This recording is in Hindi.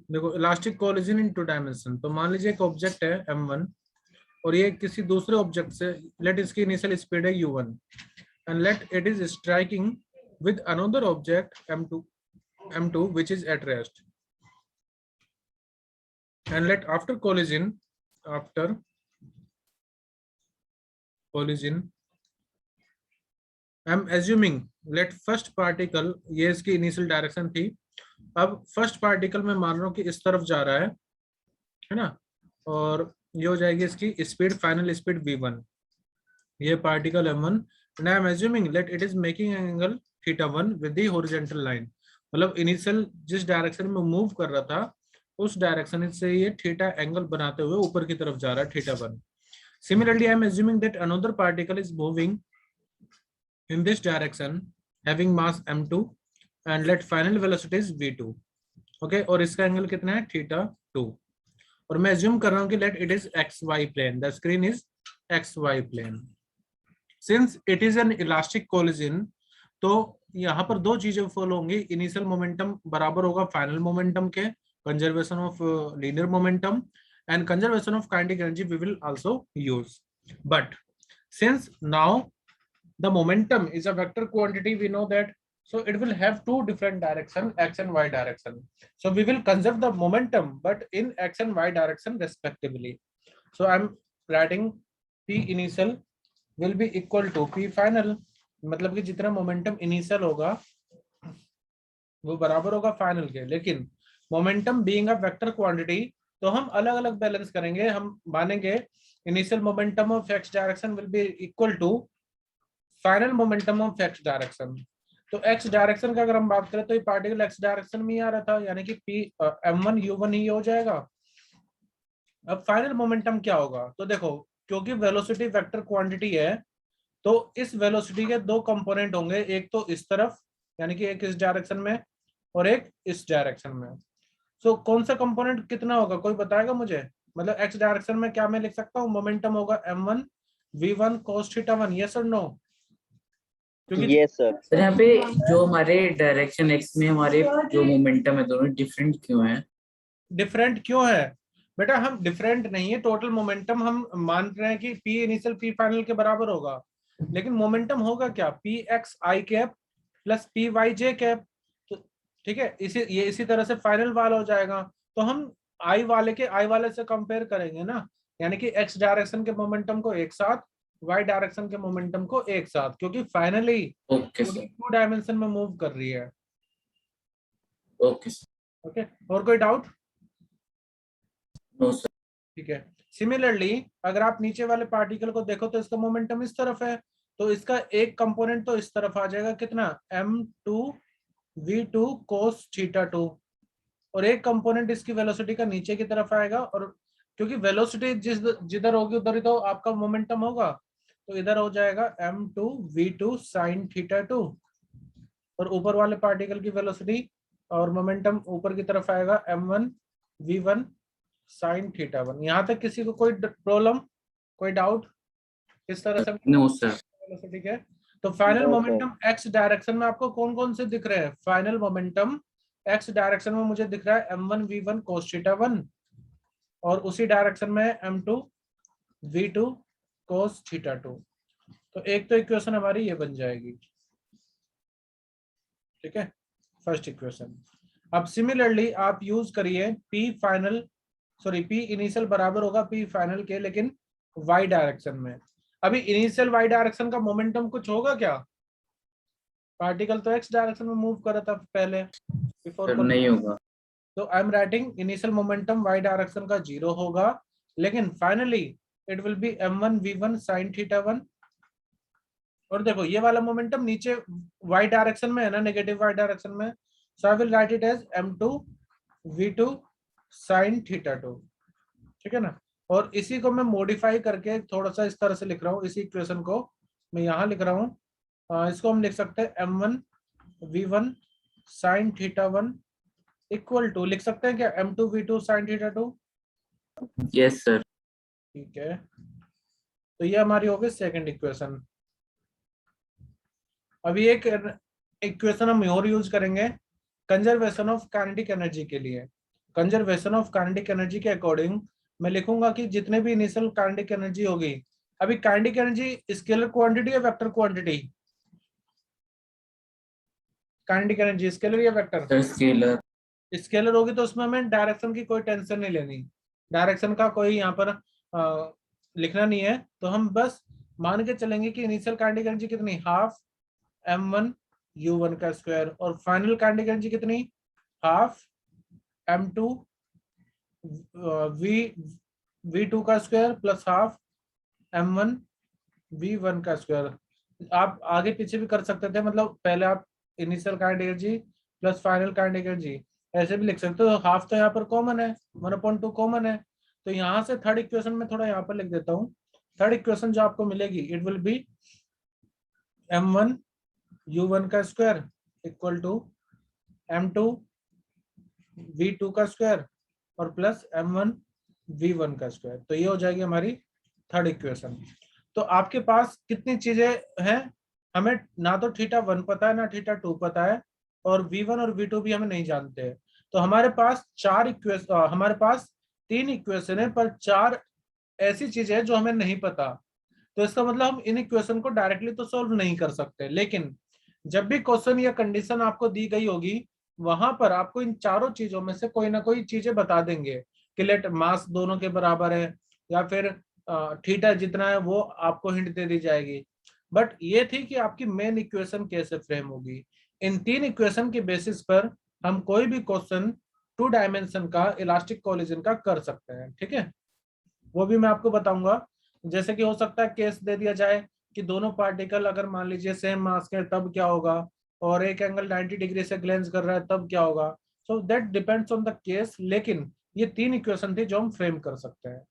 देखो elastic collision in two dimension, तो मान लीजिए एक ऑब्जेक्ट है m1 और ये किसी दूसरे ऑब्जेक्ट से, लेट इसकी इनिशियल स्पीड है u1 and let it is striking with another object m2 which is at rest, and let after collision I am assuming let first particle, ये इसकी इनिशियल डायरेक्शन थी, अब फर्स्ट पार्टिकल में मान रहा हूँ कि इस तरफ जा रहा है ना, और ये हो जाएगी इसकी स्पीड, फाइनल स्पीड v1, ये particle m1 and I am assuming let it is making an angle θ1 with the horizontal line, मतलब इनिशियल जिस डायरेक्शन में मूव कर रहा था उस डायरेक्शन से ये थीटा एंगल बनाते हुए ऊपर की तरफ जा रहा है, θ1. Similarly, I am assuming that another particle is moving in this direction having mass m2 and let final velocity is v2. Okay, और इसका एंगल कितना है, θ2, और मैं अज्यूम कर रहा हूँ कि let it is X Y plane, the screen is X Y plane. Since it is an elastic collision, तो यहाँ पर दो चीजें फॉलो होंगी, इनिशियल मोमेंटम बराबर होगा फाइनल मोमेंटम के, conservation of linear momentum and conservation of kinetic energy we will also use. But since now the momentum is a vector quantity, we know that, so it will have two different direction, x and y direction, so we will conserve the momentum but in x and y direction respectively. So I'm writing p initial will be equal to p final, मतलब कि जितना मोमेंटम इनिशियल होगा वो बराबर होगा फाइनल के, लेकिन momentum being a vector quantity तो हम अलग अलग बैलेंस करेंगे, हम मानेंगे initial momentum of X direction will be equal to final momentum of X direction. तो एक्स डायरेक्शन का अगर हम बात करें तो ये पार्टिकल एक्स डायरेक्शन में ही आ रहा था, यानी कि पी m1 u1 ही हो जाएगा. अब फाइनल मोमेंटम क्या होगा, तो देखो क्योंकि वेलोसिटी वेक्टर क्वांटिटी है तो इस वेलोसिटी के दो कंपोनेंट होंगे, एक तो इस तरफ यानी कि एक इस डायरेक्शन में और एक इस डायरेक्शन में. सो कौन सा कंपोनेंट कितना होगा, कोई बताएगा मुझे, मतलब एक्स डायरेक्शन में क्या मैं लिख सकता हूँ, मोमेंटम होगा m1 v1 cos θ1, यस और नो, क्योंकि यस सर. सर यहाँ पे जो हमारे डायरेक्शन एक्स में हमारे जो मोमेंटम है दोनों डिफरेंट क्यों है? डिफरेंट क्यों है बेटा, हम डिफरेंट नहीं है, टोटल मोमेंटम हम मान रहे हैं कि p इनिशियल p फाइनल के बराबर होगा, लेकिन मोमेंटम होगा क्या, p x i cap plus p y j cap. तो ठीक है, इसी तरह से फाइनल वाला हो जाएगा, तो हम i वाले के i वाले से कंपेयर करेंगे ना, यानी कि x डायरेक्शन के मोमेंटम को एक साथ, y डायरेक्शन के मोमेंटम को एक साथ, क्योंकि finally okay sir. Two dimension में मूव कर रही है. Okay sir. ओके, और कोई डाउट? No sir. ठीक है. सिमिलरली अगर आप नीचे वाले पार्टिकल को देखो तो इसका मोमेंटम इस तरफ है, तो इसका एक कंपोनेंट तो इस तरफ आ जाएगा, कितना, m2 v2 cos θ2, और एक कंपोनेंट इसकी वेलोसिटी का नीचे की तरफ आएगा, और क्योंकि वेलोसिटी जिधर होगी उधर ही तो आपका मोमेंटम होगा, तो इधर हो जाएगा m2 v2 sin θ2, और ऊपर वाले पार्टिकल की वेलोसिटी और मोमेंटम ऊपर की तरफ आएगा m1 v1 sin θ1. यहाँ तक किसी को कोई प्रॉब्लम, कोई डाउट इस तरह से? No sir. ठीक है. तो final No, momentum X direction में आपको कौन कौन से दिख रहे हैं, फाइनल मोमेंटम एक्स डायरेक्शन में मुझे दिख रहा है m1 v1 cos θ1, और उसी डायरेक्शन में m2 v2 cos θ2. तो एक तो इक्वेशन हमारी ये बन जाएगी, ठीक है, फर्स्ट इक्वेशन. अब सिमिलरली आप यूज करिए p final, sorry p initial बराबर होगा p फाइनल के, लेकिन y डायरेक्शन में. अभी इनिशियल y डायरेक्शन का मोमेंटम कुछ होगा क्या, पार्टिकल तो x डायरेक्शन में मूव कर रहा था पहले बिफोर, नहीं होगा. तो I am writing initial momentum y direction का 0 होगा, लेकिन finally it will be m1 v1 sin θ1. और देखो ये वाला मोमेंटम नीचे y डायरेक्शन में है ना, नेगेटिव y डायरेक्शन में, so I will write it as m2 v2 sin θ2, ठीक है ना. और इसी को मैं मॉडिफाई करके थोड़ा सा इस तरह से लिख रहा हूँ, इसी इक्वेशन को मैं यहाँ लिख रहा हूँ, इसको हम लिख सकते हैं m1 v1 sin θ1 equal to, लिख सकते हैं क्या, m2 v2 sin θ2. Yes sir. ठीक है, तो ये हमारी हो गई सेकंड इक्वेशन. अभी एक इक्वेशन हम और यूज करेंगे कंजर्वेशन ऑफ काइनेटिक एनर्जी के लिए. कंजर्वेशन ऑफ काइनेटिक एनर्जी के अकॉर्डिंग मैं लिखूंगा कि जितने भी इनिशियल काइनेटिक एनर्जी होगी, अभी काइनेटिक एनर्जी स्केलर क्वांटिटी या vector quantity? Kinetic energy scalar या वेक्टर? Sir scalar. स्केलर होगी तो उसमें हमें डायरेक्शन की कोई टेंशन नहीं लेनी, डायरेक्शन का कोई यहाँ पर लिखना नहीं है। तो हम बस मान के चलेंगे कि इनिशियल काइनेटिक एनर्जी कितनी, हाफ m1 u1 का स्क्वायर, और फाइनल काइनेटिक एनर्जी कितनी, हाफ m2 v2 का square plus half m1 v1 का स्क्वायर। आप आगे पीछे भी कर सकते थे, मतलब पहले आप initial kinetic energy plus final kinetic energy ऐसे भी लिख सकते हो। हाफ तो यहाँ पर कॉमन है, 1/2 कॉमन है, तो यहाँ से थर्ड इक्वेशन में थोड़ा यहाँ पर लिख देता हूँ। थर्ड इक्वेशन जो आपको मिलेगी, it will be m1 u1 का square equal to m2 v2 का स्क्वायर और प्लस m1 v1 का स्क्वायर। तो ये हो जाएगी हमारी थर्ड इक्वेशन। तो आपके पास कितनी चीजें हैं, हमें ना तो θ1 पता है ना θ2 पता है, और v1 और v2 भी हमें नहीं जानते हैं। तो हमारे पास हमारे पास 3 इक्वेशन है, पर 4 ऐसी चीजें हैं जो हमें नहीं पता। तो इसका मतलब हम इन इक्वेशन को डायरेक्टली तो सोल्व नहीं कर सकते, लेकिन जब भी क्वेश्चन या कंडीशन आपको दी गई होगी, वहां पर आपको इन चारों चीजों में से कोई ना कोई चीजें बता देंगे कि लेट मास दोनों के बराबर है, या फिर थीटा जितना है वो आपको हिंट दे दी जाएगी। बट ये थी कि आपकी मेन इक्वेशन कैसे फ्रेम होगी। इन 3 इक्वेशन के बेसिस पर हम कोई भी क्वेश्चन 2 डायमेंशन का इलास्टिक कोलिजन का कर सकते हैं, ठीक है। वो भी मैं आपको बताऊंगा। जैसे कि हो सकता है केस दे दिया जाए कि दोनों पार्टिकल अगर मान लीजिए सेम मास के, तब क्या होगा, और एक एंगल 90 डिग्री से ग्लेंस कर रहा है तब क्या होगा। So that depends on the case, लेकिन ये 3 इक्वेशन थी जो हम फ्रेम कर सकते हैं।